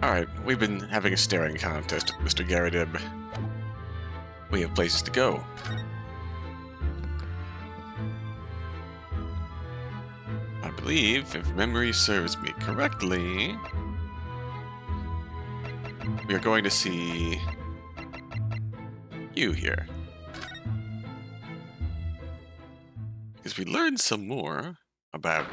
Alright, we've been having a staring contest with Mr. Garridib. We have places to go. I believe, if memory serves me correctly, we are going to see you here. Because we learned some more about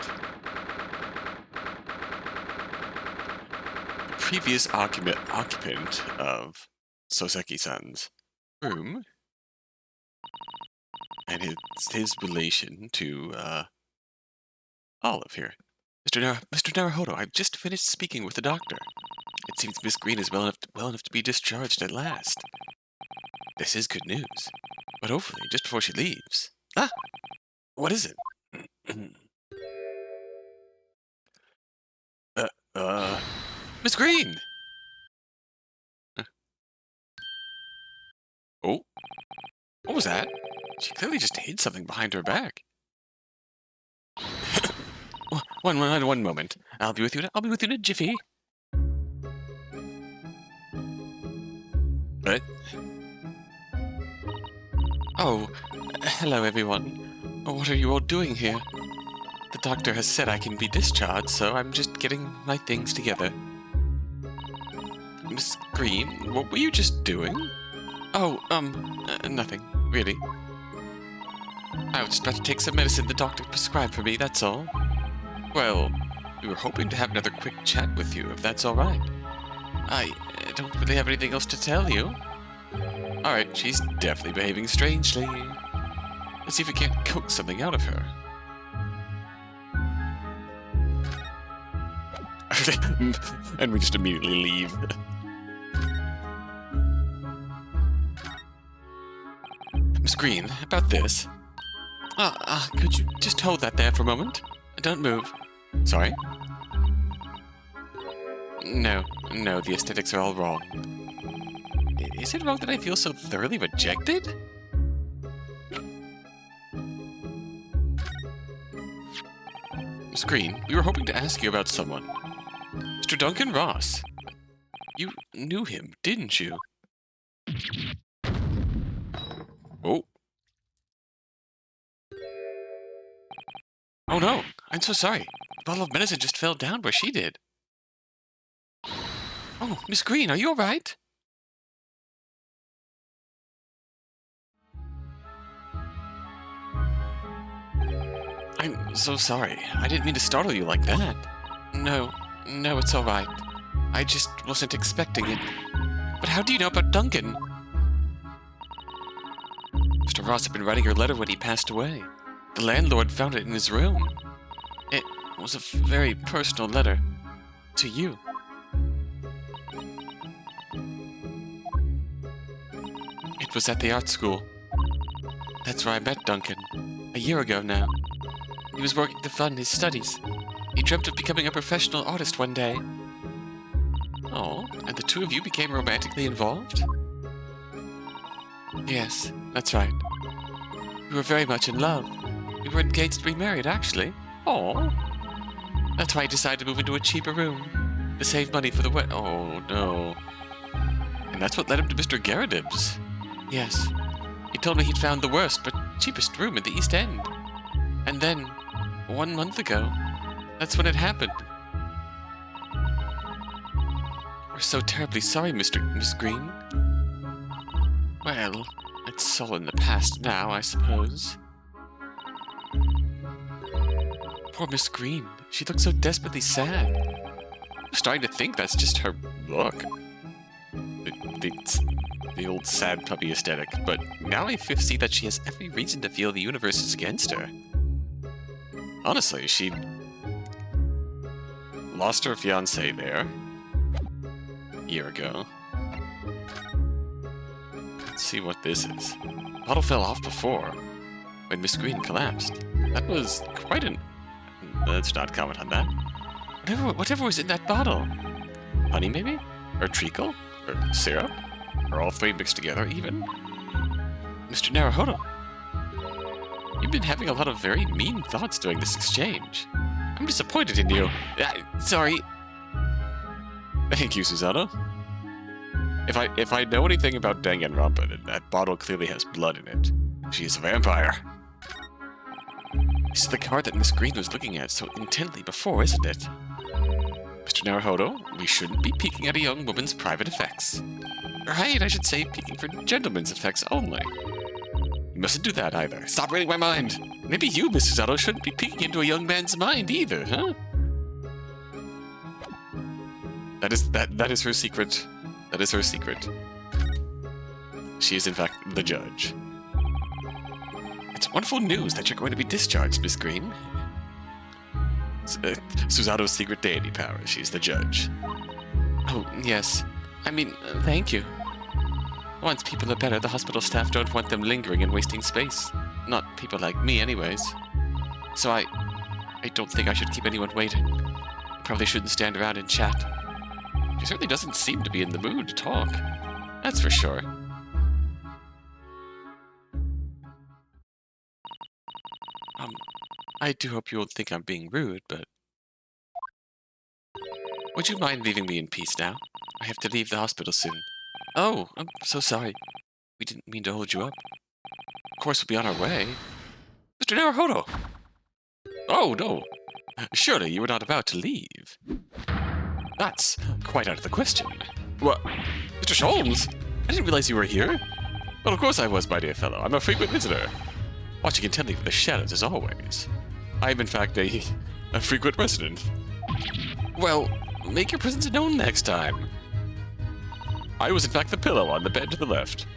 the previous occupant of Soseki-san's room and his relation to Olive here. Mr. Naruhodo, I've just finished speaking with the doctor. It seems Miss Green is well enough to be discharged at last. This is good news. But hopefully, just before she leaves... Ah! What is it? Miss Green! Oh? What was that? She clearly just hid something behind her back. One moment. I'll be with you in a jiffy. What? Oh, hello everyone. What are you all doing here? The doctor has said I can be discharged, so I'm just getting my things together. Miss Green, what were you just doing? Oh, nothing, really. I was just about to take some medicine the doctor prescribed for me, that's all. Well, we were hoping to have another quick chat with you, if that's all right. I don't really have anything else to tell you. Alright, she's definitely behaving strangely. Let's see if we can't coax something out of her. And we just immediately leave. Miss Green, about this. Could you just hold that there for a moment? Don't move. Sorry? No, the aesthetics are all wrong. Is it wrong that I feel so thoroughly rejected? Miss Green, we were hoping to ask you about someone. Mr. Duncan Ross. You knew him, didn't you? Oh. Oh no, I'm so sorry. The bottle of medicine just fell down where she did. Oh, Miss Green, are you alright? I'm so sorry. I didn't mean to startle you like that. No, it's alright. I just wasn't expecting it. But how do you know about Duncan? Mr. Ross had been writing her letter when he passed away. The landlord found it in his room. It was a very personal letter. To you. It was at the art school. That's where I met Duncan. A year ago now. He was working to fund his studies. He dreamt of becoming a professional artist one day. Oh, and the two of you became romantically involved? Yes, that's right. We were very much in love. We were engaged to be married, actually. Oh. That's why I decided to move into a cheaper room. To save money for the Oh, no. And that's what led him to Mr. Garridib's. Yes. He told me he'd found the worst but cheapest room at the East End. And then, 1 month ago, that's when it happened. We're so terribly sorry, Miss Green. Well, it's all in the past now, I suppose. Poor Miss Green. She looks so desperately sad. I'm starting to think that's just her look. The old sad puppy aesthetic, but now I see that she has every reason to feel the universe is against her. Honestly, she lost her fiancé there a year ago. Let's see what this is. The bottle fell off before, when Miss Green collapsed. That was quite an... Let's not comment on that. Whatever was in that bottle. Honey, maybe? Or treacle? Or syrup? Or all three mixed together, even? Mr. Naruhodo, you've been having a lot of very mean thoughts during this exchange. I'm disappointed in you. Sorry. Thank you, Susanna. If I know anything about Danganronpa, then that bottle clearly has blood in it. She is a vampire. This is the card that Miss Green was looking at so intently before, isn't it? Mr. Naruhodo, we shouldn't be peeking at a young woman's private effects. Right, I should say peeking for gentlemen's effects only. You mustn't do that either. Stop reading my mind! Maybe you, Mr. Zato, shouldn't be peeking into a young man's mind either, huh? That is her secret. That is her secret. She is, in fact, the judge. It's wonderful news that you're going to be discharged, Miss Green. Susato's secret deity power. She's the judge. Oh, yes. I mean, thank you. Once people are better, the hospital staff don't want them lingering and wasting space. Not people like me, anyways. So I don't think I should keep anyone waiting. Probably shouldn't stand around and chat. She certainly doesn't seem to be in the mood to talk. That's for sure. I do hope you won't think I'm being rude, but... Would you mind leaving me in peace now? I have to leave the hospital soon. Oh, I'm so sorry. We didn't mean to hold you up. Of course, we'll be on our way. Mr. Naruhodo! Oh, no. Surely you were not about to leave. That's quite out of the question. What? Mr. Sholmes? I didn't realize you were here. Well, of course I was, my dear fellow. I'm a frequent visitor. Watching intently from the shadows, as always. I am, in fact, a frequent resident. Well, make your presence known next time. I was, in fact, the pillow on the bed to the left.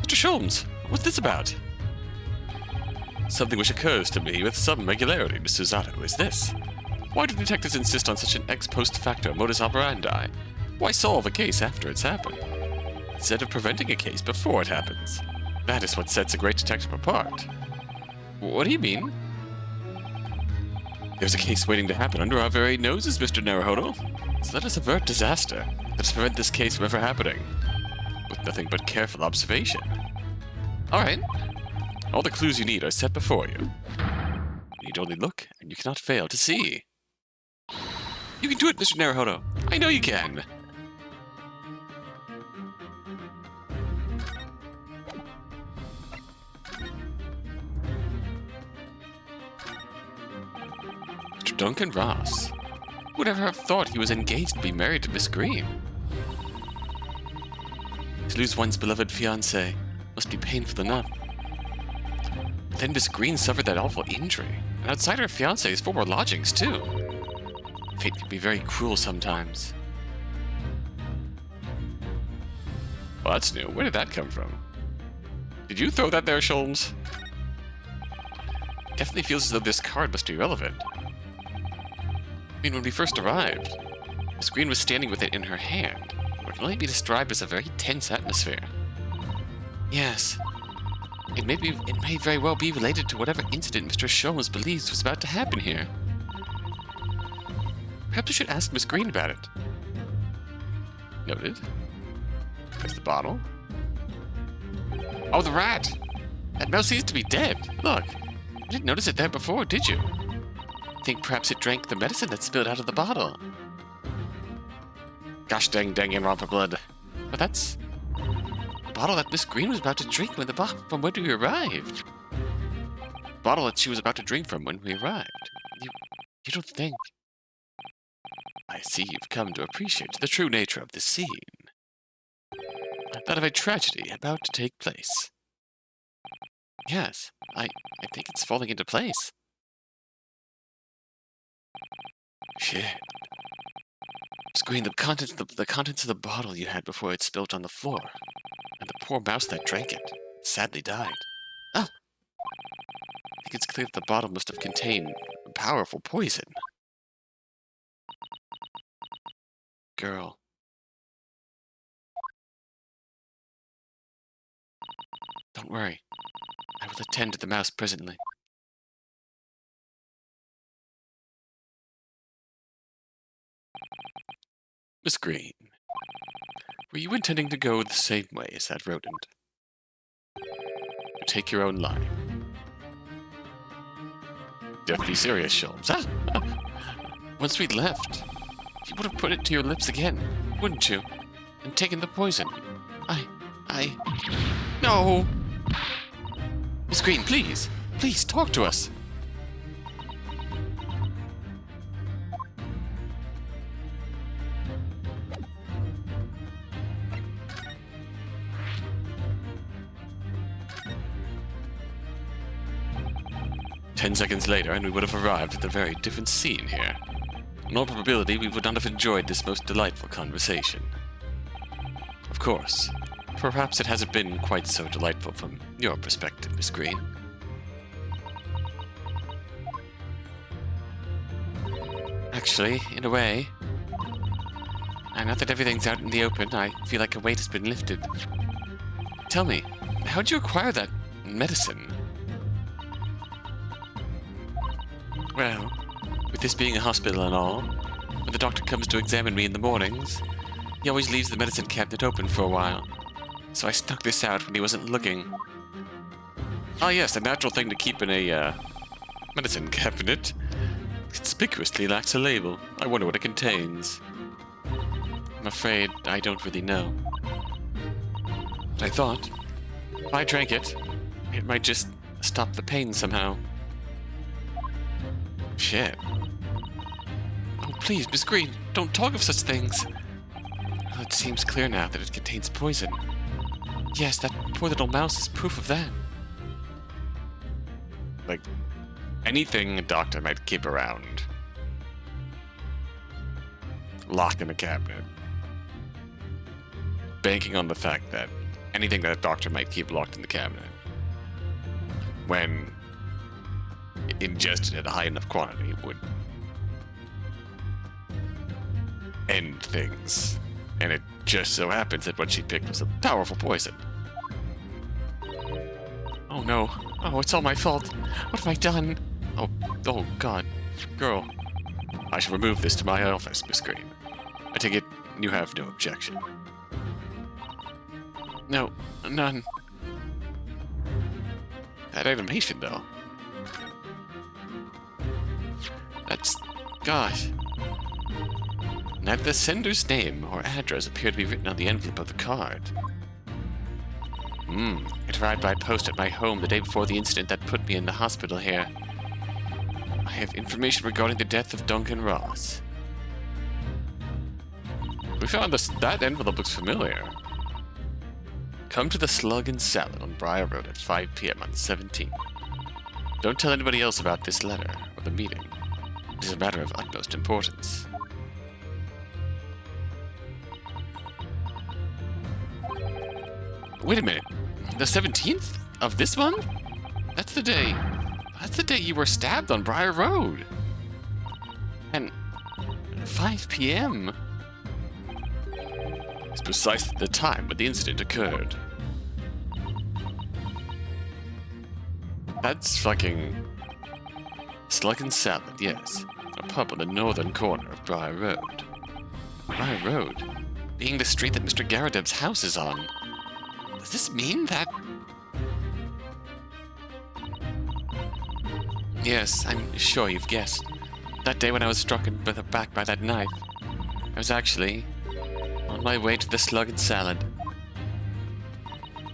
Mr. Sholmes, what's this about? Something which occurs to me with some regularity, Mr. Zato, is this. Why do detectives insist on such an ex post facto modus operandi? Why solve a case after it's happened, instead of preventing a case before it happens? That is what sets a great detective apart. What do you mean? There's a case waiting to happen under our very noses, Mr. Naruhodo. So let us avert disaster. Let us prevent this case from ever happening. With nothing but careful observation. Alright. All the clues you need are set before you. You need only look, and you cannot fail to see. You can do it, Mr. Naruhodo. I know you can. Mr. Duncan Ross. Who would ever have thought he was engaged to be married to Miss Green? To lose one's beloved fiancée must be painful enough. But then Miss Green suffered that awful injury, and outside her fiancé's former lodgings, too. Fate can be very cruel sometimes. Well, that's new. Where did that come from? Did you throw that there, Sholmes? Definitely feels as though this card must be relevant. I mean, when we first arrived, Miss Green was standing with it in her hand. What can only be described as a very tense atmosphere. Yes. It may very well be related to whatever incident Mr. Sholmes believes was about to happen here. Perhaps we should ask Miss Green about it. Noted. There's the bottle. Oh, the rat! That mouse seems to be dead. Look. You didn't notice it there before, did you? I think perhaps it drank the medicine that spilled out of the bottle. Gosh dang Danganronpa blood. But that's the bottle that Miss Green was about to drink from when we arrived. The bottle that she was about to drink from when we arrived. You don't think... I see you've come to appreciate the true nature of this scene. That of a tragedy about to take place. Yes, I think it's falling into place. Shit. Screen, the contents of the bottle you had before it spilled on the floor. And the poor mouse that drank it sadly died. Ah! I think it's clear that the bottle must have contained a powerful poison. Girl. Don't worry. I will attend to the mouse presently. Miss Green, were you intending to go the same way as that rodent? To take your own life? Deathly serious, Sholmes. Once we left, you would have put it to your lips again, wouldn't you? And taken the poison. No! Miss Green, please! Please, talk to us! "10 seconds later, and we would have arrived at a very different scene here. In all probability, we would not have enjoyed this most delightful conversation. Of course, perhaps it hasn't been quite so delightful from your perspective, Miss Green. Actually, in a way, now that everything's out in the open, I feel like a weight has been lifted. Tell me, how'd you acquire that medicine?" "Well, with this being a hospital and all, when the doctor comes to examine me in the mornings, he always leaves the medicine cabinet open for a while. So I snuck this out when he wasn't looking." "Ah yes, a natural thing to keep in a, medicine cabinet. Conspicuously lacks a label. I wonder what it contains." "I'm afraid I don't really know. But I thought, if I drank it, it might just stop the pain somehow." "Shit. Oh, please, Miss Green, don't talk of such things." "Well, it seems clear now that it contains poison. Yes, that poor little mouse is proof of that." Like, anything a doctor might keep around. Locked in a cabinet. Banking on the fact that anything that a doctor might keep locked in the cabinet, when ingested at a high enough quantity, would end things. And it just so happens that what she picked was a powerful poison. "Oh no. Oh, it's all my fault. What have I done? Oh God. Girl. I shall remove this to my office, Miss Green. I take it you have no objection." "No, none." That animation, though. That's... gosh. Neither the sender's name or address appear to be written on the envelope of the card. It arrived by post at my home the day before the incident that put me in the hospital here. I have information regarding the death of Duncan Ross. We found this. That envelope looks familiar. Come to the Slug and Salad on Briar Road at 5 p.m. on the 17th. Don't tell anybody else about this letter or the meeting. It is a matter of utmost importance. Wait a minute. The 17th of this month? That's the day you were stabbed on Briar Road. And 5 p.m. is precisely the time when the incident occurred. That's fucking... Slug and Salad, yes. A pub on the northern corner of Briar Road. Briar Road? Being the street that Mr. Garadeb's house is on. Does this mean that... Yes, I'm sure you've guessed. That day when I was struck in the back by that knife, I was actually on my way to the Slug and Salad.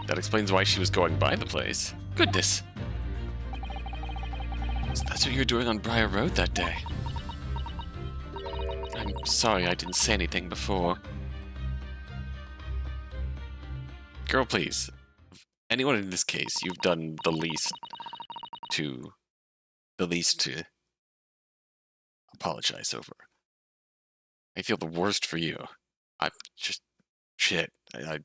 That explains why she was going by the place. Goodness! So that's what you were doing on Briar Road that day. I'm sorry I didn't say anything before. Girl, please. Anyone in this case, you've done the least to apologize over. I feel the worst for you. I'm just... shit. I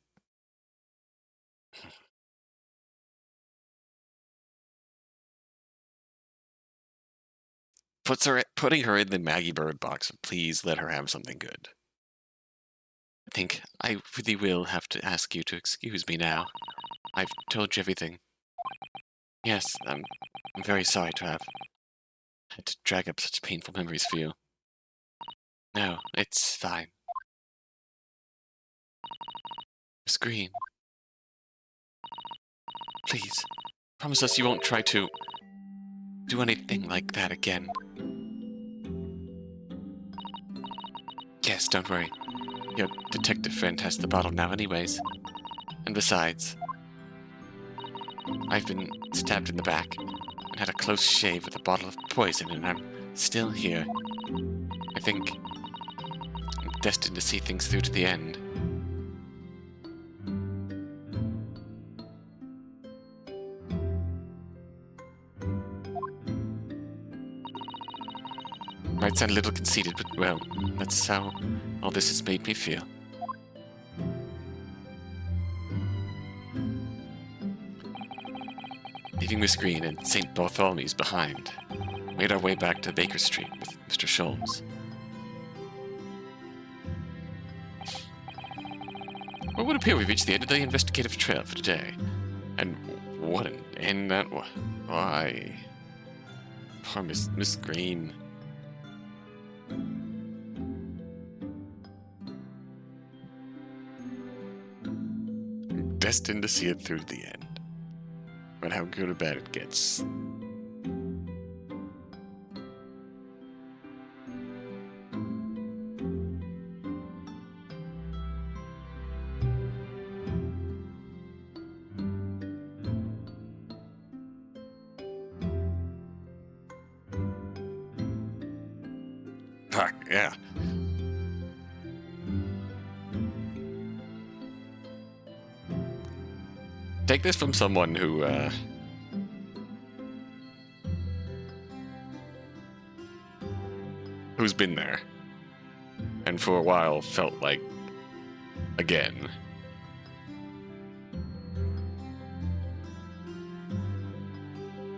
putting her in the Maggie Bird box. Please let her have something good. I think I really will have to ask you to excuse me now. I've told you everything. Yes, I'm very sorry to have had to drag up such painful memories for you. No, it's fine. Miss Green, please, promise us you won't try to do anything like that again. Yes, don't worry. Your detective friend has the bottle now anyways. And besides, I've been stabbed in the back and had a close shave with a bottle of poison, and I'm still here. I think I'm destined to see things through to the end. Might sound a little conceited, but well, that's how all this has made me feel. Leaving Miss Green and St. Bartholomew's behind, made our way back to Baker Street with Mr. Sholmes. Well, it would appear we've reached the end of the investigative trail for today. And what an end that was. Why? Poor Miss Green. I'm destined to see it through to the end. But how good or bad it gets. Fuck, yeah. Take this from someone who's been there, and for a while felt like, again,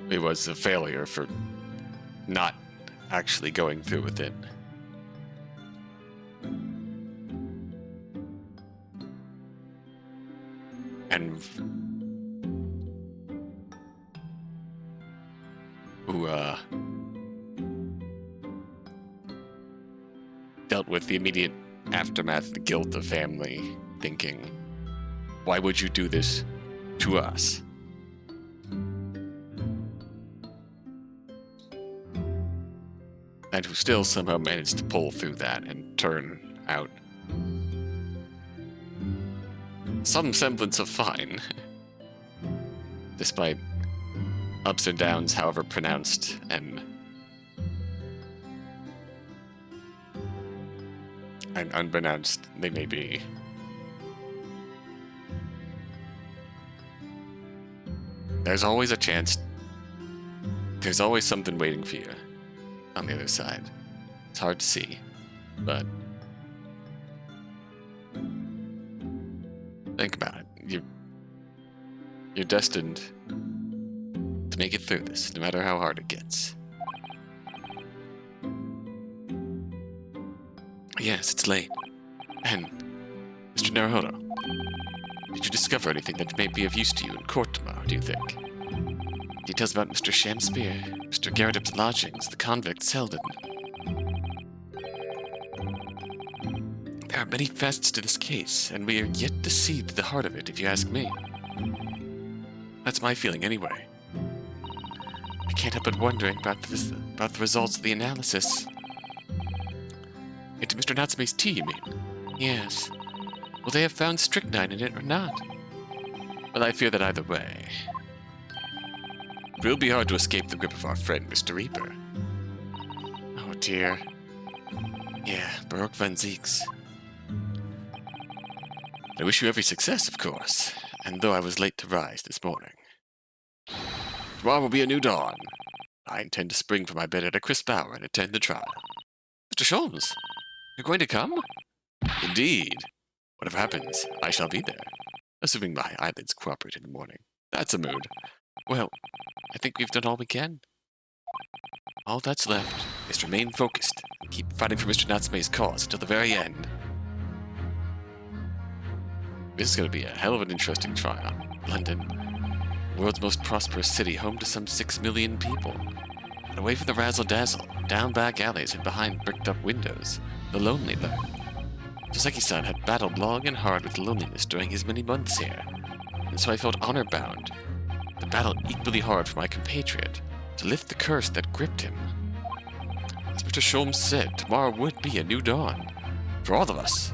it was a failure for not actually going through with it. And who dealt with the immediate aftermath, the guilt of family, thinking, why would you do this to us? And who still somehow managed to pull through that and turn out some semblance of fine, despite ups and downs, however pronounced and unpronounced they may be. There's always a chance. There's always something waiting for you on the other side. It's hard to see, but think about it. You're destined to make it through this, no matter how hard it gets. Yes, it's late. And, Mr. Naruhodo, did you discover anything that may be of use to you in court tomorrow, do you think? Details about Mr. Shamspeare, Mr. Garrett's lodgings, the convict Selden. There are many facets to this case, and we are yet to see to the heart of it, if you ask me. That's my feeling, anyway. I can't help but wondering about the results of the analysis. Into Mr. Natsume's tea, you mean? Yes. Will they have found strychnine in it or not? Well, I fear that either way. It will be hard to escape the grip of our friend, Mr. Reaper. Oh dear. Yeah, Baroque van Zieks. I wish you every success, of course, and though I was late to rise this morning. Tomorrow will be a new dawn. I intend to spring from my bed at a crisp hour and attend the trial. Mr. Sholmes, you're going to come? Indeed. Whatever happens, I shall be there, assuming my eyelids cooperate in the morning. That's a mood. Well, I think we've done all we can. All that's left is to remain focused and keep fighting for Mr. Natsume's cause until the very end. This is going to be a hell of an interesting trial. London, the world's most prosperous city, home to some 6 million people. And away from the razzle-dazzle, down back alleys and behind bricked-up windows, the lonely learn. Joseki-san had battled long and hard with loneliness during his many months here, and so I felt honor-bound to battle equally hard for my compatriot, to lift the curse that gripped him. As Mr. Sholmes said, tomorrow would be a new dawn, For all of us.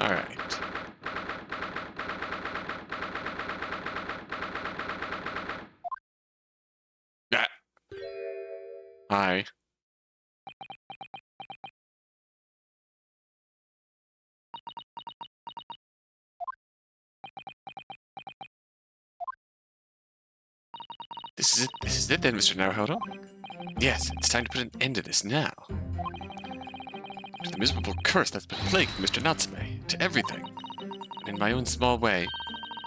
Alright. Ah. Hi. This is it then, Mr. Naruhodo? Yes, it's time to put an end to this now. To the miserable curse that's been plaguing Mr. Natsume, to everything. And in my own small way,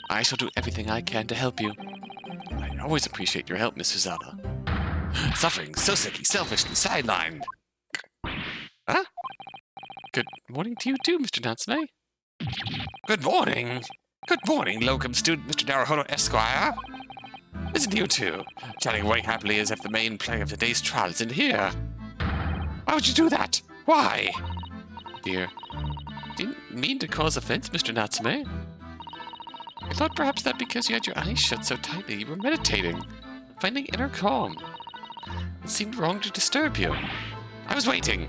I shall do everything I can to help you. I always appreciate your help, Miss Susanna. Suffering so sickly, selfishly, sidelined. Huh? Good morning to you too, Mr. Natsume. Good morning. Good morning, locum student Mr. Naruhodo Esquire. Listen to you two, chatting away happily as if the main play of the day's trial isn't here. Why would you do that? Why? Dear, didn't mean to cause offense, Mr. Natsume. I thought perhaps that because you had your eyes shut so tightly, you were meditating, finding inner calm. It seemed wrong to disturb you. I was waiting.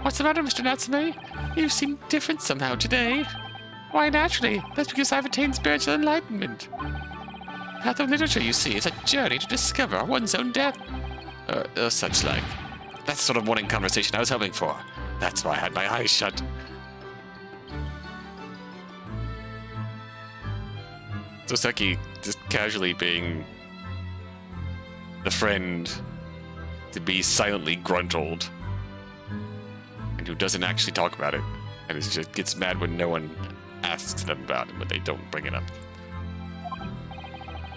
What's the matter, Mr. Natsume? You seem different somehow today. Why, naturally, that's because I've attained spiritual enlightenment. The path of literature, you see, is a journey to discover one's own depth. Such like. That's the sort of morning conversation I was hoping for. That's why I had my eyes shut. So Seki just casually being the friend to be silently gruntled and who doesn't actually talk about it and just gets mad when no one asks them about it, but they don't bring it up.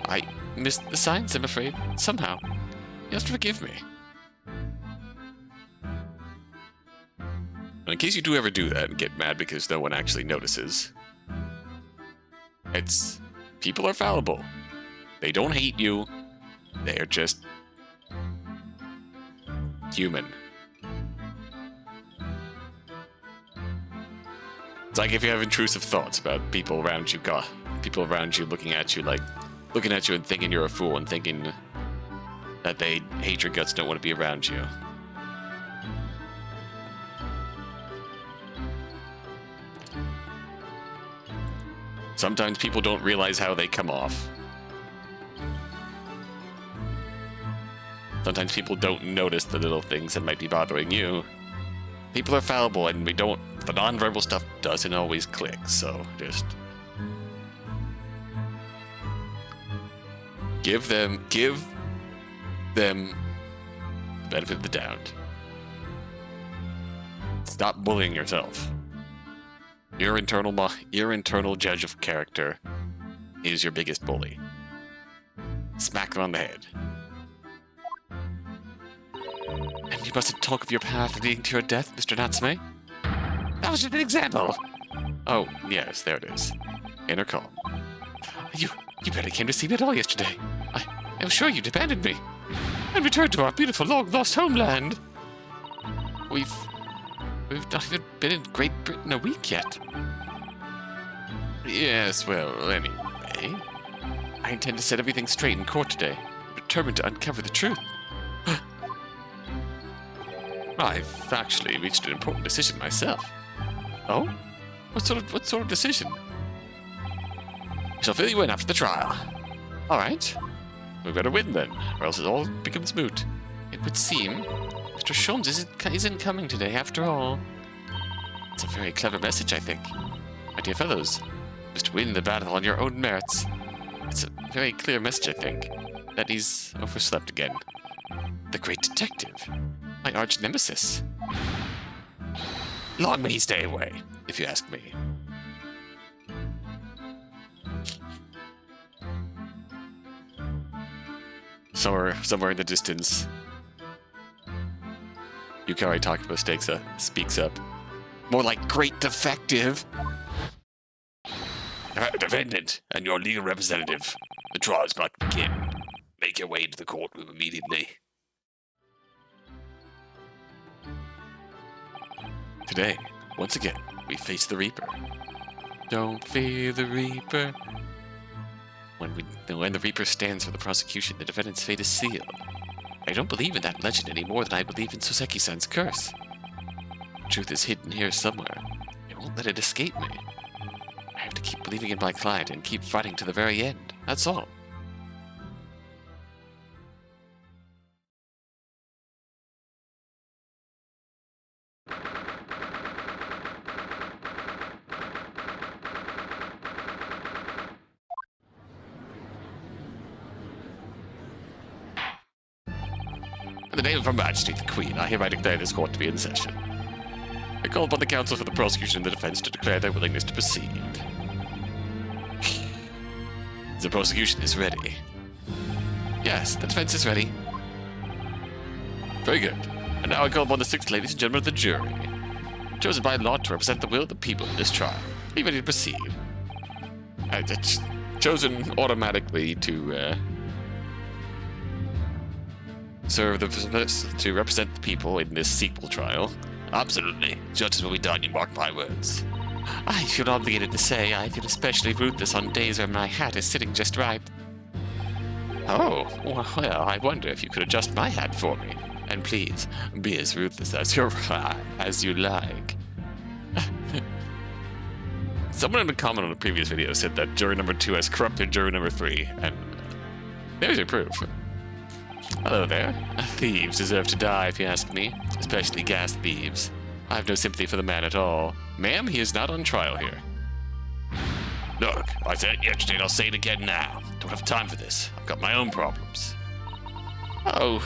I missed the signs, I'm afraid. Somehow. You have to forgive me. In case you do ever do that and get mad because no one actually notices, it's... people are fallible. They don't hate you. They're just... human. It's like if you have intrusive thoughts about people around you, looking at you and thinking you're a fool and thinking that they hate your guts, don't want to be around you. Sometimes people don't realize how they come off. Sometimes people don't notice the little things that might be bothering you. People are fallible, and the nonverbal stuff doesn't always click, so just... Give them the benefit of the doubt. Stop bullying yourself. Your internal judge of character is your biggest bully. Smack them on the head. And you mustn't talk of your path leading to your death, Mr. Natsume. That was just an example. Oh, yes, there it is. Inner calm. You barely came to see me at all yesterday. I'm sure you'd abandoned me and returned to our beautiful long-lost homeland. We've not even been in Great Britain a week yet. Yes, well, anyway. I intend to set everything straight in court today. I'm determined to uncover the truth. I've actually reached an important decision myself. Oh? What sort of decision? I shall fill you in after the trial. Alright. We better win then, or else it all becomes moot. It would seem Mr. Sholmes isn't coming today after all. It's a very clever message, I think. My dear fellows, just win the battle on your own merits. It's a very clear message, I think, that he's overslept again. The great detective. My arch nemesis. Long may he stay away, if you ask me. Somewhere in the distance, Yukari Takuma speaks up. More like great defective. Defendant and your legal representative. The trial is about to begin. Make your way to the courtroom immediately. Today, once again, we face the Reaper. Don't fear the Reaper. When the Reaper stands for the prosecution, the defendant's fate is sealed. I don't believe in that legend any more than I believe in Soseki-san's curse. The truth is hidden here somewhere. I won't let it escape me. I have to keep believing in my client and keep fighting to the very end. That's all. In the name of Her Majesty the Queen, I hereby declare this court to be in session. I call upon the counsel for the prosecution and the defense to declare their willingness to proceed. The prosecution is ready. Yes, the defense is ready. Very good. And now I call upon the 6 ladies and gentlemen of the jury, chosen by lot to represent the will of the people in this trial. Be ready to proceed. It's chosen automatically to serve to represent the people in this sequel trial. Absolutely. Justice will be done, you mark my words. I feel obligated to say I feel especially ruthless on days when my hat is sitting just right. Oh, well, I wonder if you could adjust my hat for me. And please, be as ruthless as you like. Someone in a comment on a previous video said that jury number 2 has corrupted jury number 3, and there's your proof. Hello there. Thieves deserve to die, if you ask me. Especially gas thieves. I have no sympathy for the man at all. Ma'am, he is not on trial here. Look, I said it yesterday and I'll say it again now. Don't have time for this. I've got my own problems. Oh,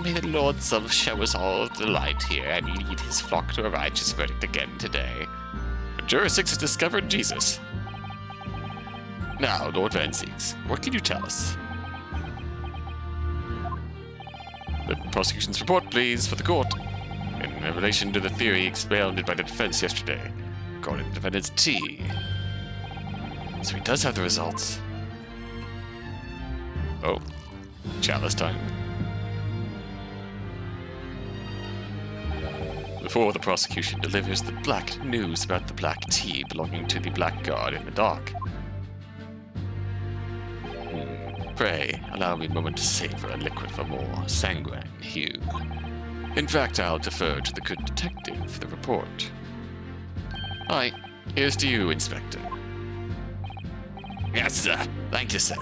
may the Lord some show us all the light here and lead his flock to a righteous verdict again today. Juror 6 has discovered Jesus. Now, Lord Van Zieks, what can you tell us? The prosecution's report, please, for the court. In relation to the theory expounded by the defense yesterday, according to the defendant's T. So he does have the results. Oh, chalice time. Before the prosecution delivers the black news about the black tea belonging to the blackguard in the dock. Pray, allow me a moment to savor a liquid of a more sanguine hue. In fact, I'll defer to the good detective for the report. Aye, here's to you, Inspector. Yes, sir. Thank you, sir.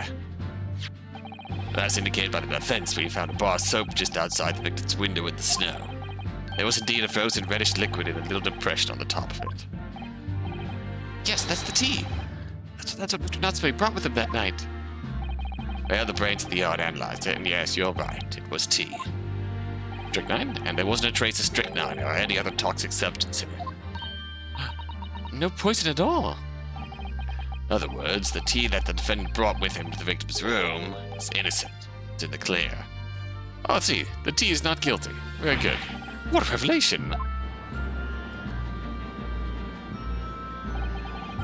As indicated by the defense, we found a bar of soap just outside the victim's window in the snow. There was indeed a frozen reddish liquid in a little depression on the top of it. Yes, that's the tea. That's what Mr. Natsume brought with him that night. Well, the brains of the yard analyzed it, and yes, you're right. It was tea. Strychnine, and there wasn't a trace of strychnine or any other toxic substance in it. No poison at all. In other words, the tea that the defendant brought with him to the victim's room is innocent. It's in the clear. Oh, see, the tea is not guilty. Very good. What a revelation!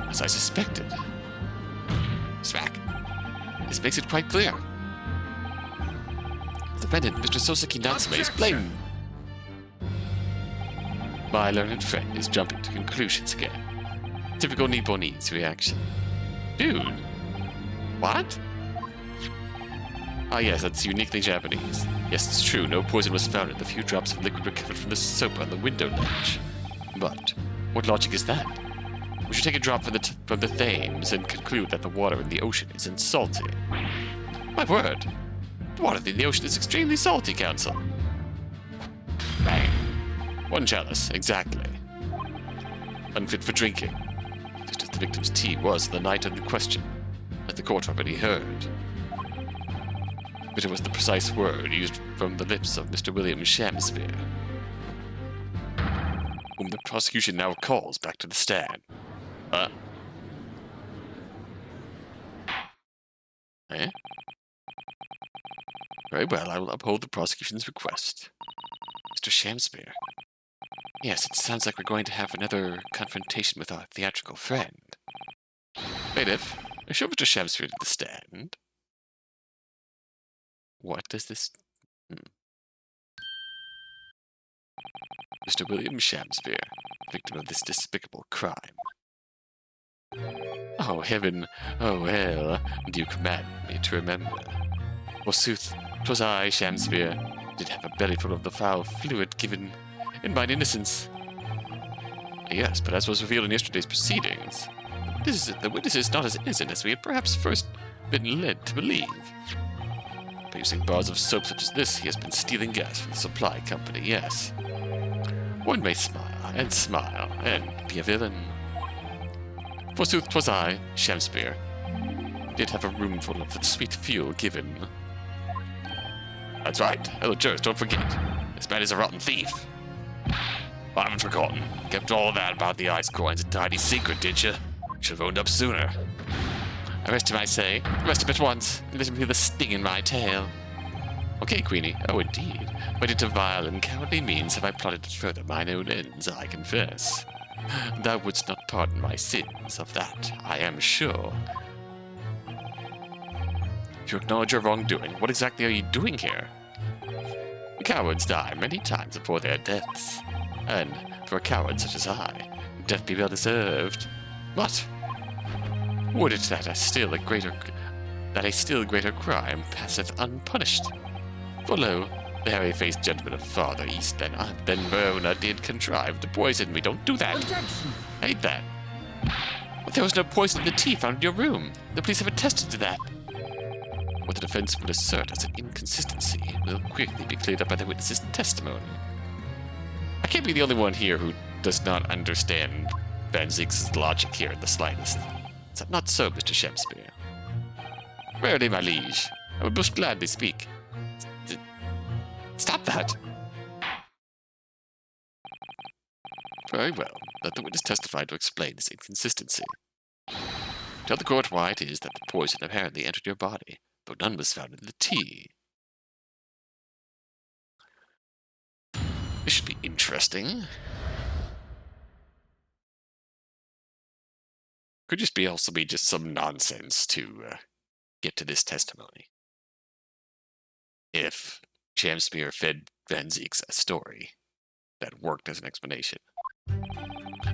As I suspected. Smack. This makes it quite clear. The defendant, Mr. Soseki Natsume, is blamed. My learned friend is jumping to conclusions again. Typical Nipponese reaction. Dude. What? Ah yes, that's uniquely Japanese. Yes, it's true, no poison was found in the few drops of liquid recovered from the soap on the window ledge. But, what logic is that? We should take a drop from the Thames and conclude that the water in the ocean isn't salty. My word! The water in the ocean is extremely salty, Counsel. Bang. 1 chalice, exactly. Unfit for drinking. Just as the victim's tea was the night in question, as the court already heard. Bitter was the precise word used from the lips of Mr. William Shamspeare, whom the prosecution now calls back to the stand. Eh? Very well, I will uphold the prosecution's request. Mr. Shamspeare. Yes, it sounds like we're going to have another confrontation with our theatrical friend. Bailiff, show Mr. Shamspeare to the stand. What does this... Mr. William Shamspeare, victim of this despicable crime. Oh, heaven, oh, hell, do you command me to remember? Forsooth, 'twas I, Shamspeare, did have a bellyful of the foul fluid given in mine innocence. Yes, but as was revealed in yesterday's proceedings, the witness is not as innocent as we had perhaps first been led to believe. By using bars of soap such as this, he has been stealing gas from the supply company, yes. One may smile, and be a villain. Forsooth, 'twas I, Shamspeare, did have a roomful of the sweet fuel given. That's right, fellow jurors, don't forget. This man is a rotten thief. I haven't forgotten. Kept all that about the ice coins a tidy secret, did you? Should have owned up sooner. Arrest him, I say. Arrest him at once, and let him feel the sting in my tail. Okay, Queenie. Oh, indeed. But into vile and cowardly means have I plotted to further mine own ends, I confess. Thou wouldst not pardon my sins, of that I am sure. If you acknowledge your wrongdoing, what exactly are you doing here? Cowards die many times before their deaths. And for a coward such as I, death be well deserved. But would it that a still greater crime passeth unpunished? For lo, the hairy-faced gentleman of farther east than Verona did contrive to poison me. Don't do that. Objection. I hate that. But there was no poison in the tea found in your room. The police have attested to that. What the defense would assert as an inconsistency will quickly be cleared up by the witness's testimony. I can't be the only one here who does not understand Van Zieg's logic here in the slightest. Is that not so, Mr. Shamspeare? Rarely, my liege. I would most gladly speak. Stop that! Very well. Let the witness testify to explain this inconsistency. Tell the court why it is that the poison apparently entered your body, though none was found in the tea. This should be interesting. Could just be also be just some nonsense to get to this testimony. If Shamspeare fed Van Zieks a story that worked as an explanation.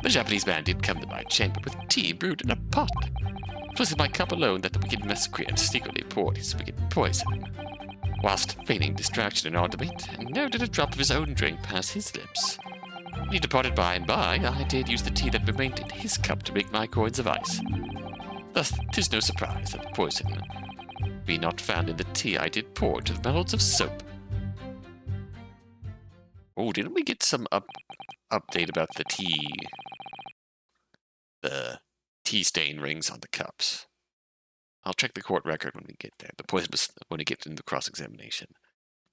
The Japanese man did come to my chamber with tea brewed in a pot. It was in my cup alone that the wicked miscreant secretly poured his wicked poison, whilst feigning distraction and argument, and never did a drop of his own drink pass his lips. When he departed by and by, I did use the tea that remained in his cup to make my coins of ice. Thus, 'tis no surprise that the poison be not found in the tea I did pour to the melons of soap. Oh, didn't we get some update about the tea? The tea stain rings on the cups. I'll check the court record when we get there. The poison was when we get into the cross-examination.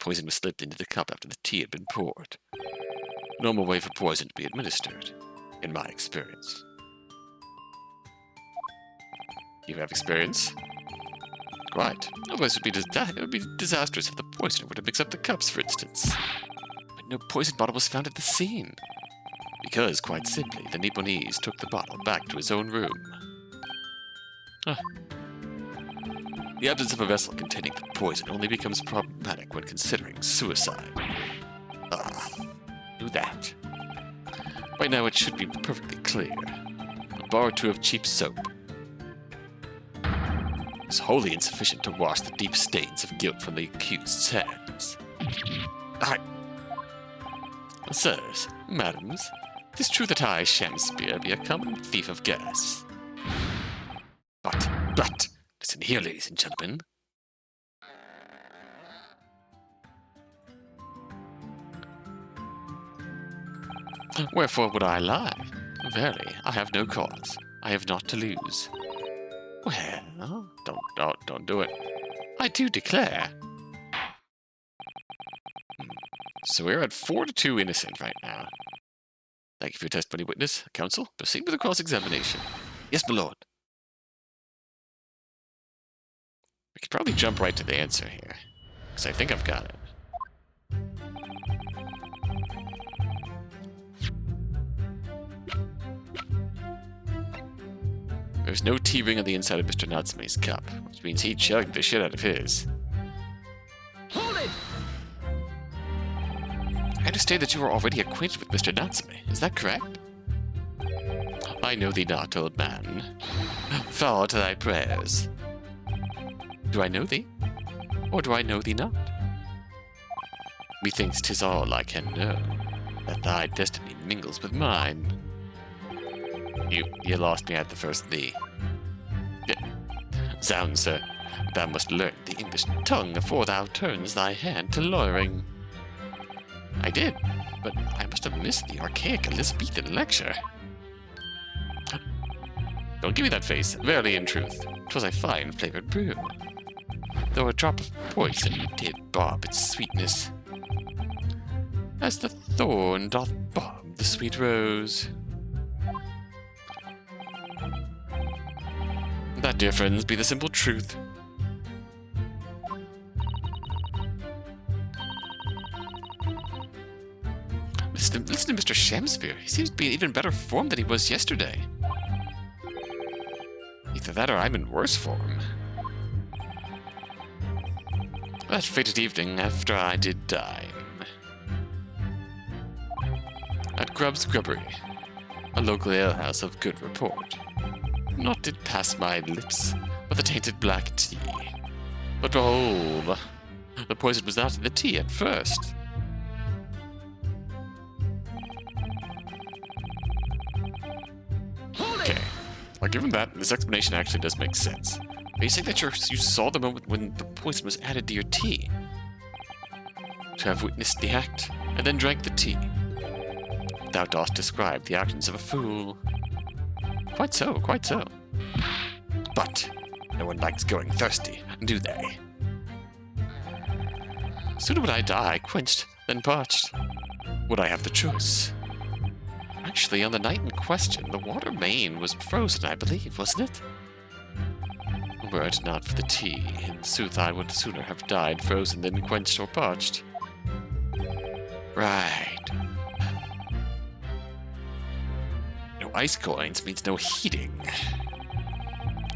Poison was slipped into the cup after the tea had been poured. Normal way for poison to be administered, in my experience. You have experience? Quite. Otherwise it would be disastrous if the poisoner were to mix up the cups, for instance. But no poison bottle was found at the scene. Because, quite simply, the Nipponese took the bottle back to his own room. The absence of a vessel containing the poison only becomes problematic when considering suicide. Do that. Right now it should be perfectly clear. A bar or two of cheap soap is wholly insufficient to wash the deep stains of guilt from the accused's hands. Sirs, madams, it is true that I, Shamspeare, be a common thief of gas. But, listen here, ladies and gentlemen. Wherefore would I lie? Verily, I have no cause. I have naught to lose. Well, don't do it. I do declare. So we're at 4-2 innocent right now. Thank you for your testimony, witness. Counsel, proceed with the cross-examination. Yes, my lord. We could probably jump right to the answer here, because I think I've got it. There's no tea ring on the inside of Mr. Natsume's cup, which means he chugged the shit out of his. Hold it! I understand that you are already acquainted with Mr. Natsume. Is that correct? I know thee not, old man. Fall to thy prayers. Do I know thee? Or do I know thee not? Methinks 'tis all I can know, that thy destiny mingles with mine. You lost me at the first thee. Zounds, sir, thou must learn the English tongue afore thou turns thy hand to lawyering. I did, but I must have missed the archaic Elizabethan lecture. Don't give me that face. Verily, in truth, 'twas a fine flavored brew, though a drop of poison did bob its sweetness, as the thorn doth bob the sweet rose. That, dear friends, be the simple truth. Listen to Mr. Shamspeare. He seems to be in even better form than he was yesterday. Either that or I'm in worse form. That fated evening after I did dine at Grubb's Grubbery, a local alehouse of good report. Naught did pass my lips but the tainted black tea. But behold, the poison was not in the tea at first. Okay, well, given that, this explanation actually does make sense. Are you saying that you saw the moment when the poison was added to your tea? To have witnessed the act, and then drank the tea. Thou dost describe the actions of a fool. Quite so, quite so. But no one likes going thirsty, do they? Sooner would I die quenched than parched. Would I have the choice? Actually, on the night in question, the water main was frozen, I believe, wasn't it? Were it not for the tea, in sooth I would sooner have died frozen than quenched or parched. Right. No ice coins means no heating.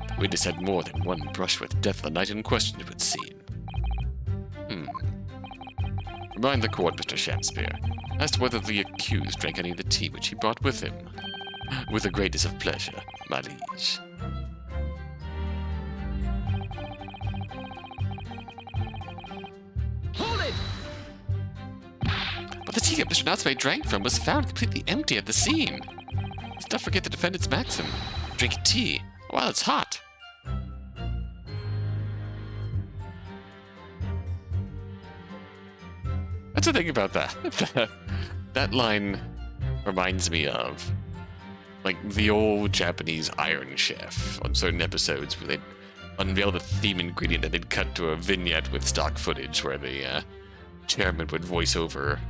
The witness had more than one brush with death the night in question, it would seem. Remind the court, Mr. Shamspeare, as to whether the accused drank any of the tea which he brought with him. With the greatest of pleasure, my liege. Hold it! But the tea that Mr. Natsume drank from was found completely empty at the scene. Let's not forget the defendant's maxim. Drink tea while it's hot. That's the thing about that. That line reminds me of, like, the old Japanese Iron Chef on certain episodes where they'd unveil the theme ingredient and they'd cut to a vignette with stock footage where the chairman would voice over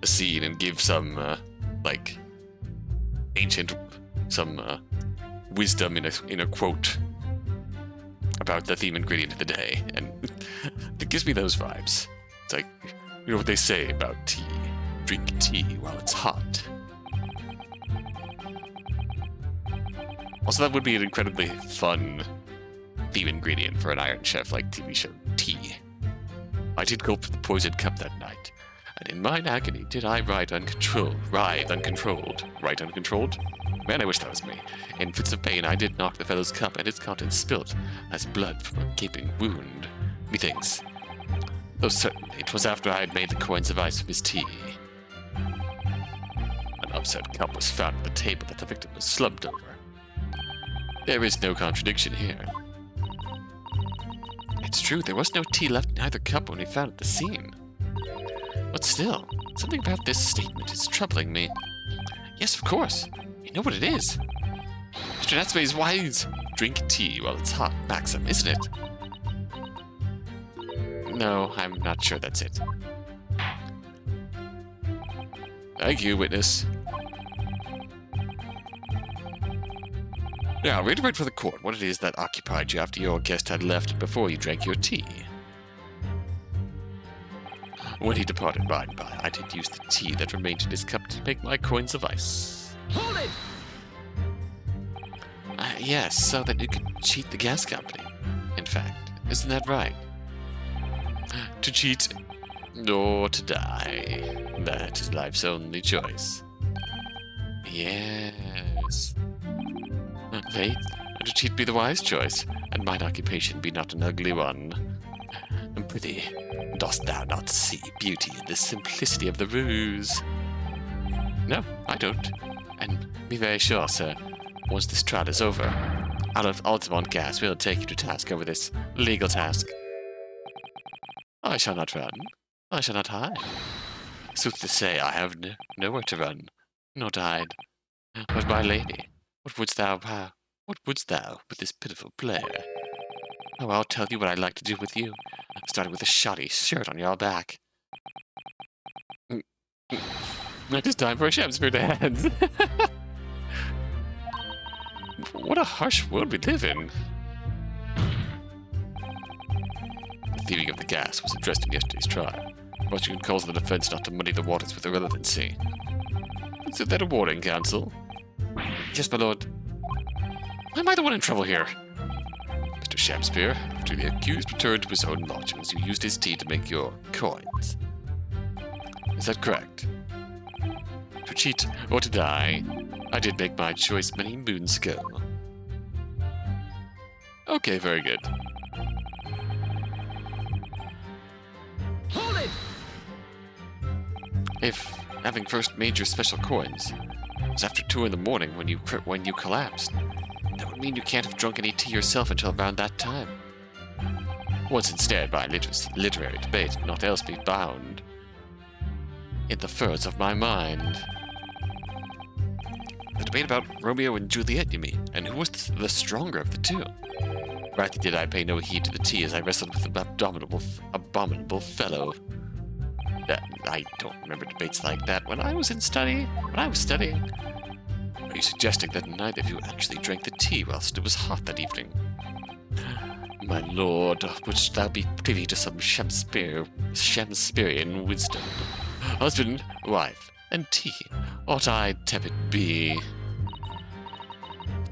a scene and give some, like, ancient, some wisdom in a quote about the theme ingredient of the day. And it gives me those vibes. It's like, you know what they say about tea. Drink tea while it's hot. Also, that would be an incredibly fun theme ingredient for an Iron Chef-like TV show. Tea. I did gulp the poisoned cup that night, and in mine agony did I writhe uncontrolled. Write uncontrolled? Man, I wish that was me. In fits of pain, I did knock the fellow's cup, and its contents spilt, as blood from a gaping wound, methinks. Though certainly, it was after I had made the coins of ice from his tea. An upset cup was found at the table that the victim was slumped over. There is no contradiction here. It's true, there was no tea left in either cup when we found at the scene. But still, something about this statement is troubling me. Yes, of course. You know what it is. Mr. Natsume's wise drink tea while it's hot maxim, isn't it? No, I'm not sure that's it. Thank you, witness. Now, reiterate for the court what it is that occupied you after your guest had left before you drank your tea. When he departed by and by, I did use the tea that remained in his cup to make my coins of ice. Hold it! Yes, so that you could cheat the gas company. In fact, isn't that right? To cheat or to die. That is life's only choice. Yes. Faith, to cheat be the wise choice, and mine occupation be not an ugly one. Prithee, dost thou not see beauty in the simplicity of the ruse? No, I don't. And be very sure, sir, once this trial is over, out of Altamont Gas will take you to task over this legal task. I shall not run. I shall not hide. Sooth to say, I have nowhere to run, nor to hide. But, my lady, what wouldst thou with this pitiful player? Oh, I'll tell you what I'd like to do with you, starting with a shoddy shirt on your back. It is time for a Shakespeare dance. What a harsh world we live in. The thieving of the gas was addressed in yesterday's trial. Prosecution calls on the defense not to muddy the waters with irrelevancy. Is that a warning, counsel? Yes, my lord. Why am I the one in trouble here? Mr. Shakespeare, after the accused returned to his own lodgings, you used his tea to make your coins. Is that correct? To cheat or to die, I did make my choice many moons ago. Okay, very good. Hold it! If having first made your special coins was after 2 in the morning when you collapsed, that would mean you can't have drunk any tea yourself until around that time. Once instead by literary debate, not else be bound in the furrows of my mind. The debate about Romeo and Juliet, you mean? And who was the stronger of the two? Rightly did I pay no heed to the tea as I wrestled with the abominable fellow. I don't remember debates like that when I was studying. Are you suggesting that neither of you actually drank the tea whilst it was hot that evening? My lord, wouldst thou be privy to some Shakespearean wisdom? Husband, wife, and tea, ought I tepid be?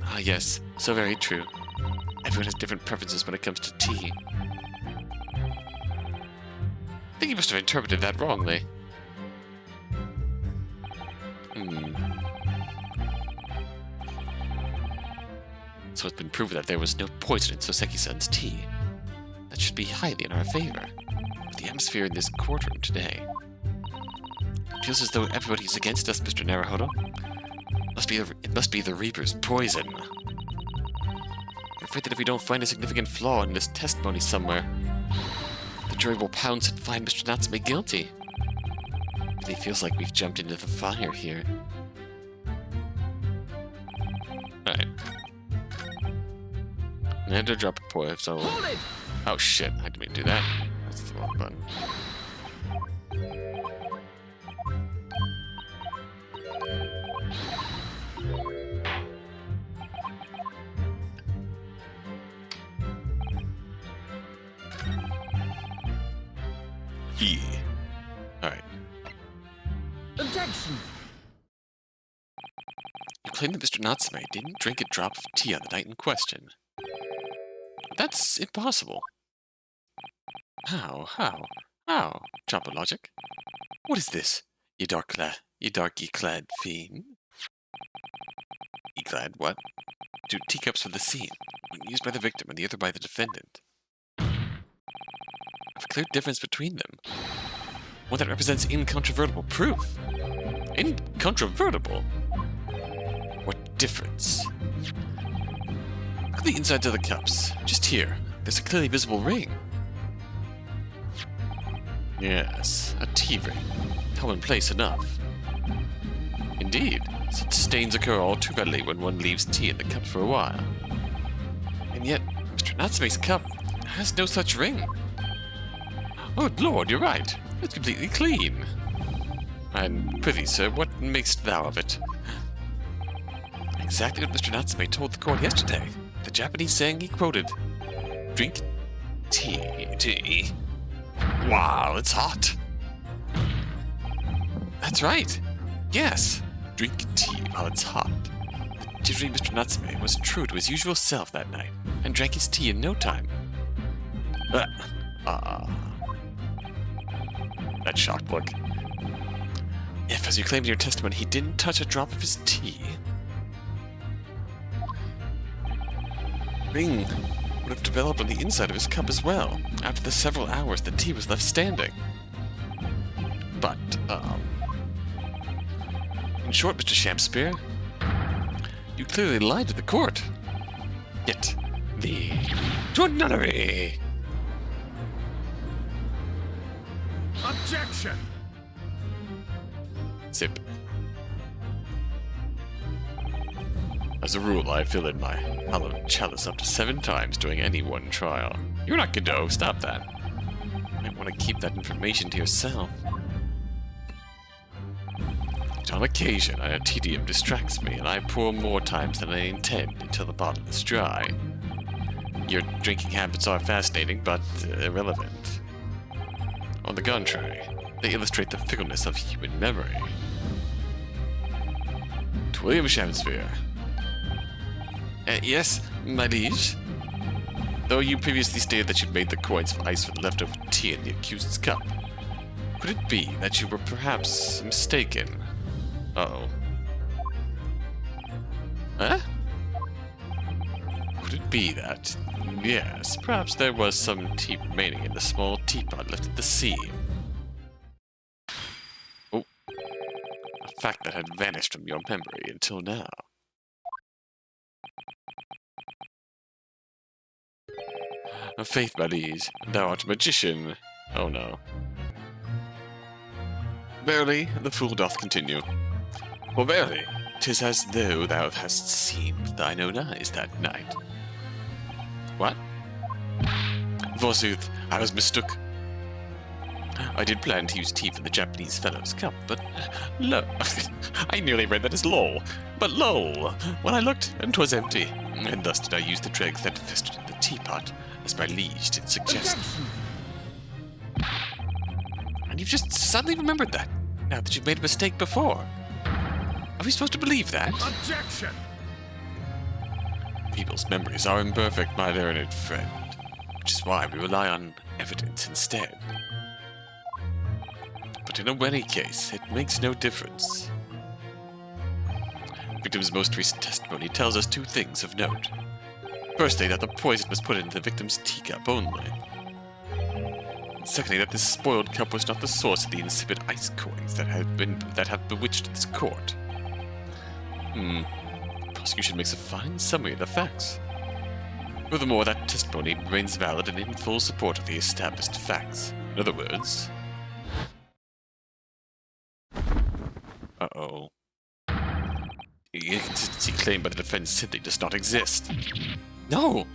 Ah, yes, so very true. Everyone has different preferences when it comes to tea. I think you must have interpreted that wrongly. So it's been proven that there was no poison in Soseki-san's tea. That should be highly in our favor. But the atmosphere in this courtroom today... It feels as though everybody is against us, Mr. Naruhodo. It must be the Reaper's poison. I'm afraid that if we don't find a significant flaw in this testimony somewhere, the jury will pounce and find Mr. Natsume guilty. It really feels like we've jumped into the fire here. Alright. I had to drop a point, so... Hold it! Oh shit, I didn't mean to do that. That's the wrong button. Alright. Objection! You claim that Mr. Natsume didn't drink a drop of tea on the night in question. That's impossible. How? Jump of logic. What is this, ye darky clad fiend? Ye-clad what? 2 teacups for the scene, one used by the victim and the other by the defendant. I've a clear difference between them. One that represents incontrovertible proof. Incontrovertible? What difference? Look at the insides of the cups. Just here, there's a clearly visible ring. Yes, a tea ring. Commonplace enough. Indeed, such stains occur all too readily when one leaves tea in the cup for a while. And yet, Mr. Natsume's cup has no such ring. Oh, Lord, you're right. It's completely clean. And prithee, sir, what makest thou of it? Exactly what Mr. Natsume told the court yesterday. The Japanese saying he quoted. Drink tea. Wow, it's hot. That's right. Yes. Drink tea while it's hot. Jittery Mr. Natsume was true to his usual self that night, and drank his tea in no time. That shocked look. If, as you claimed in your testimony, he didn't touch a drop of his tea, ring would have developed on the inside of his cup as well, after the several hours the tea was left standing. But, in short, Mr. Shakespeare, you clearly lied to the court. Yet, the nunnery. Objection! Sip. As a rule, I fill in my hallowed chalice up to 7 times during any one trial. You're not Godot, stop that. You might want to keep that information to yourself. But on occasion, a tedium distracts me, and I pour more times than I intend until the bottle is dry. Your drinking habits are fascinating, but irrelevant. On the contrary, they illustrate the fickleness of human memory. To William Shakespeare. Yes, my liege. Though you previously stated that you made the coins of ice for the leftover tea in the accused's cup, could it be that you were perhaps mistaken? Uh-oh. Huh? Could it be that, yes, perhaps there was some tea remaining in the small teapot left at the sea? Oh. A fact that had vanished from your memory until now. Faith, my liege, thou art a magician. Oh no. Verily, the fool doth continue. For verily, 'tis as though thou hast seen with thine own eyes that night. What? Forsooth, I was mistook. I did plan to use tea from the Japanese fellow's cup, but lo, I nearly read that as lol. But lo, when I looked, and 'twas empty, and thus did I use the dregs that festered in the teapot, as my liege did suggest. And you've just suddenly remembered that, now that you've made a mistake before. Are we supposed to believe that? Objection! People's memories are imperfect, my learned friend, which is why we rely on evidence instead. But in a wedding case, it makes no difference. The victim's most recent testimony tells us 2 things of note. Firstly, that the poison was put into the victim's teacup only. And secondly, that this spoiled cup was not the source of the insipid ice coins that have bewitched this court. The prosecution makes a fine summary of the facts. Furthermore, that testimony remains valid and in full support of the established facts. In other words... Uh-oh. The inconsistency claimed by the defense simply does not exist. No!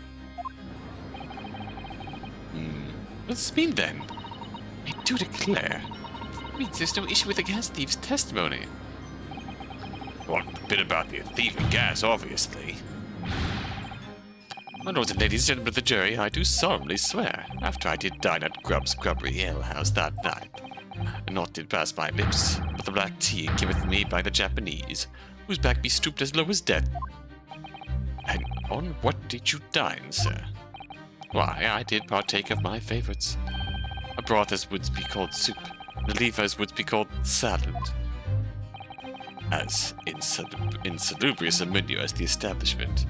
What does this mean, then? I do declare. It means there's no issue with the gas thief's testimony. Well, the bit about the thieving gas, obviously. My lords and ladies, gentlemen of the jury, I do solemnly swear, after I did dine at Grubb's Grubbery Ale House that night, naught did pass my lips, but the black tea giveth me by the Japanese, whose back be stooped as low as death. And on what did you dine, sir? Why, I did partake of my favourites. A broth as would be called soup, and a leaf as would be called salad. As insalubrious a menu as the establishment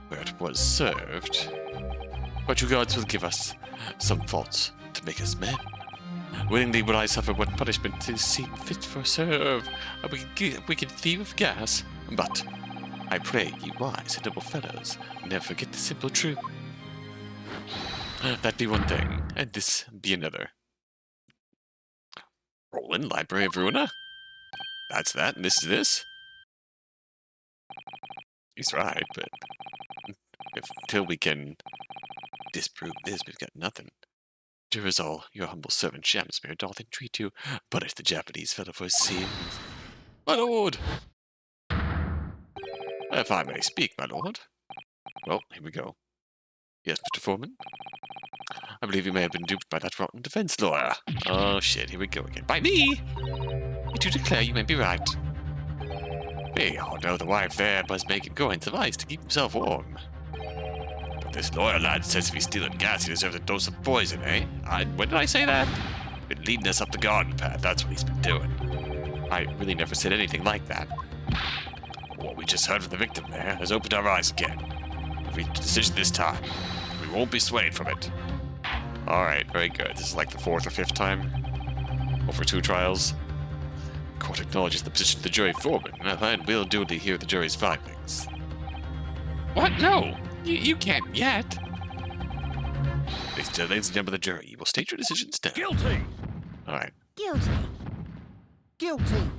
where it was served. But you gods will give us some faults to make us men. Willingly would I suffer what punishment is seen fit for serve a wicked thief of gas. But I pray ye wise and noble fellows, never forget the simple truth. That be one thing, and this be another. Roland, Library of Ruina? That's that, and this is this? He's right, but until we can disprove this, we've got nothing. Jurors all, your humble servant Shakespeare doth entreat you, punish the Japanese fellow for his sins. My lord! If I may speak, my lord. Well, here we go. Yes, Mr. Foreman? I believe you may have been duped by that rotten defense lawyer. Oh shit, here we go again. By me! I do declare you may be right. We all know the wife there must make him go into ice to keep himself warm. But this lawyer lad says if he's stealing gas, he deserves a dose of poison, eh? When did I say that? Been leading us up the garden path, that's what he's been doing. I really never said anything like that. What we just heard from the victim there has opened our eyes again. We've reached a decision this time. We won't be swayed from it. Alright, very good. This is like the 4th or 5th time. Over 2 trials. The court acknowledges the position of the jury foreman, and I will duly hear the jury's findings. What? No! You can't yet! Ladies and gentlemen of the jury, you will state your decisions now. Guilty! Alright. Guilty. Guilty.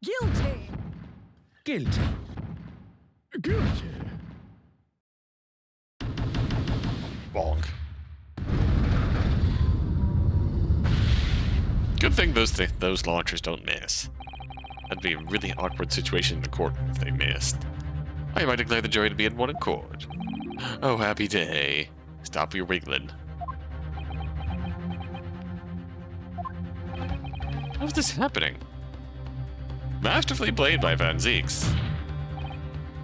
Guilty. Guilty. Guilty. Bonk. Good thing those launchers don't miss. That'd be a really awkward situation in the court if they missed. I might declare the jury to be in one accord. Oh, happy day. Stop your wiggling. How's this happening? Masterfully played by Van Zeeks.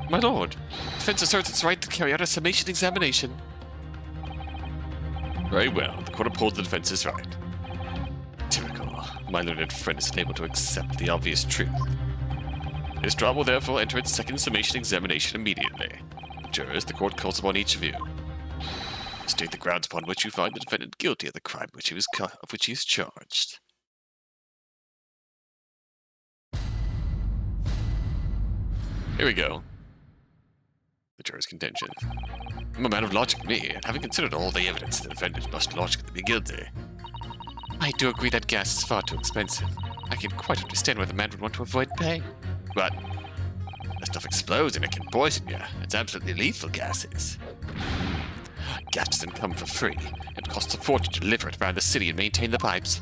My lord, defense asserts its right to carry out a summation examination. Very well, the court upholds the defense's right. Typical. My learned friend is unable to accept the obvious truth. This trial will therefore enter its second summation examination immediately. Jurors, the court calls upon each of you. State the grounds upon which you find the defendant guilty of the crime of which he is charged. Here we go. The juror's contention. I'm a man of logic, me, and having considered all the evidence, the defendant must logically be guilty. I do agree that gas is far too expensive. I can quite understand why the man would want to avoid paying. But that stuff explodes and it can poison you. It's absolutely lethal, gas is. Gas doesn't come for free. It costs a fortune to deliver it around the city and maintain the pipes.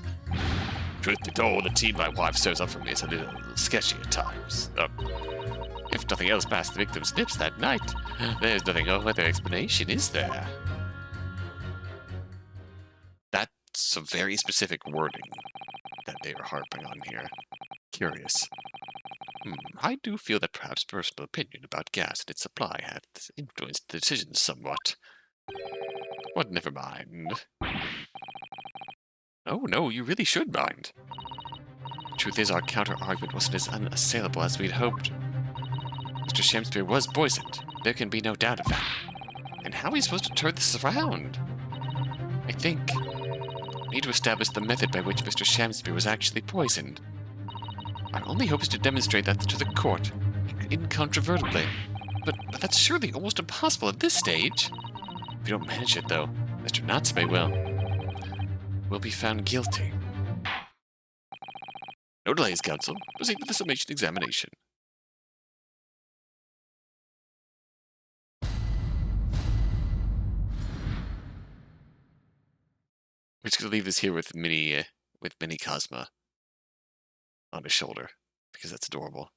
Truth be told, the team my wife serves up for me is a little sketchy at times. If nothing else passed the victim's lips that night, there's nothing other explanation, is there? That's a very specific wording that they are harping on here. Curious. I do feel that perhaps personal opinion about gas and its supply had influenced the decision somewhat. But never mind. Oh no, you really should mind. The truth is, our counter-argument wasn't as unassailable as we'd hoped. Mr. Shamspeare was poisoned. There can be no doubt of that. And how are we supposed to turn this around? I think we need to establish the method by which Mr. Shamspeare was actually poisoned. Our only hope is to demonstrate that to the court, incontrovertibly. But that's surely almost impossible at this stage. If we don't manage it, though, Mr. Natsume will be found guilty. No delays, counsel. Proceed with the summation examination. We're just gonna leave this here with Mini Cosma on his shoulder because that's adorable.